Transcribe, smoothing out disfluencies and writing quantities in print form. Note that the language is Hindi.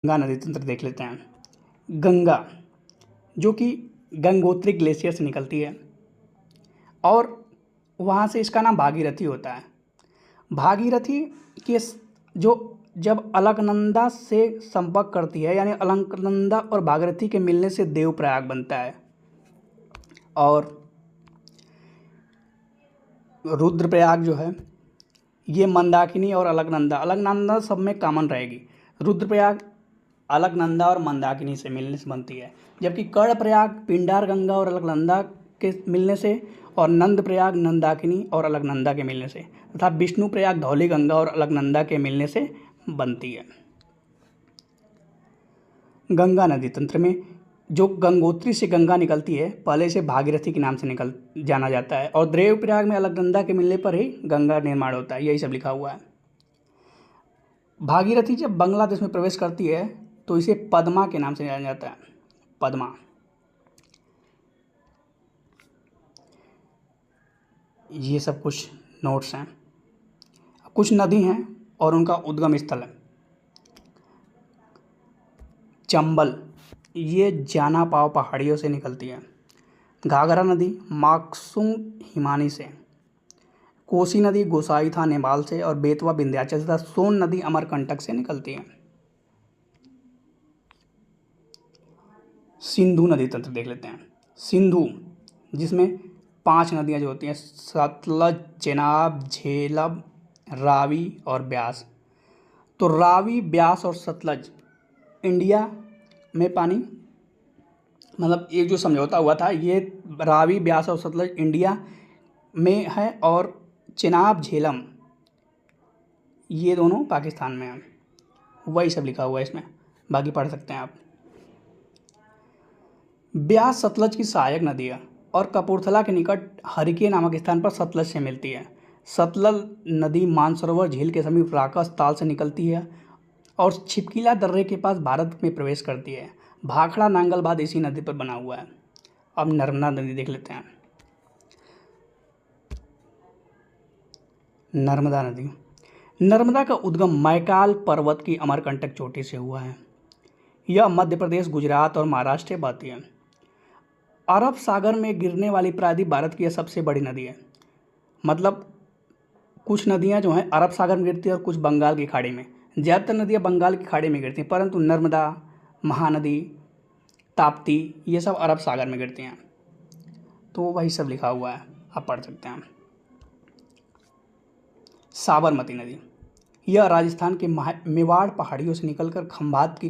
गंगा नदी तंत्र देख लेते हैं। गंगा जो कि गंगोत्री ग्लेशियर से निकलती है और वहाँ से इसका नाम भागीरथी होता है। भागीरथी के जो जब अलकनंदा से संपर्क करती है, यानी अलकनंदा और भागीरथी के मिलने से देवप्रयाग बनता है। और रुद्रप्रयाग जो है ये मंदाकिनी और अलकनंदा सब में कॉमन रहेगी। रुद्रप्रयाग अलकनंदा और मंदाकिनी से मिलने से बनती है, जबकि कर्णप्रयाग पिंडार गंगा और अलकनंदा के मिलने से, और नंदप्रयाग नंदाकिनी और अलकनंदा के मिलने से, तथा विष्णुप्रयाग धौली गंगा और अलकनंदा के मिलने से बनती है। गंगा नदी तंत्र में जो गंगोत्री से गंगा निकलती है, पहले से भागीरथी के नाम से जाना जाता है, और देवप्रयाग में अलकनंदा के मिलने पर ही गंगा निर्माण होता है। यही सब लिखा हुआ है। भागीरथी जब बांग्लादेश में प्रवेश करती है तो इसे पद्मा के नाम से जाना जाता है। पद्मा। ये सब कुछ नोट्स हैं। कुछ नदी हैं और उनका उद्गम स्थल है। चंबल ये जानापाव पहाड़ियों से निकलती है। घाघरा नदी माकसुंग हिमानी से। कोसी नदी गोसाई था नेपाल से, और बेतवा विंध्याचल तथा सोन नदी अमरकंटक से निकलती है। सिंधु नदी तंत्र देख लेते हैं। सिंधु जिसमें 5 नदियां जो होती हैं, सतलज, चेनाब, झेलम, रावी और ब्यास। तो रावी, ब्यास और सतलज इंडिया में पानी, मतलब एक जो समझौता हुआ था, ये रावी, ब्यास और सतलज इंडिया में है, और चेनाब, झेलम ये दोनों पाकिस्तान में हैं। वही सब लिखा हुआ है इसमें, बाकी पढ़ सकते हैं आप। ब्यास सतलज की सहायक नदी है और कपूरथला के निकट हरिके नामक स्थान पर सतलज से मिलती है। सतलज नदी मानसरोवर झील के समीप राकस ताल से निकलती है और छिपकिला दर्रे के पास भारत में प्रवेश करती है। भाखड़ा नांगलबाद इसी नदी पर बना हुआ है। अब नर्मदा नदी देख लेते हैं। नर्मदा नदी। नर्मदा का उद्गम मैकाल पर्वत की अमरकंटक चोटी से हुआ है। यह मध्य प्रदेश, गुजरात और महाराष्ट्र से बहती है। अरब सागर में गिरने वाली प्रायद्वीप भारत की यह सबसे बड़ी नदी है। मतलब कुछ नदियां जो हैं अरब सागर में गिरती है और कुछ बंगाल की खाड़ी में। ज़्यादातर नदियां बंगाल की खाड़ी में गिरती हैं, परंतु नर्मदा, महानदी, ताप्ती ये सब अरब सागर में गिरती हैं। तो वही सब लिखा हुआ है, आप पढ़ सकते हैं। साबरमती नदी यह राजस्थान के मेवाड़ पहाड़ियों से निकलकर खंभात की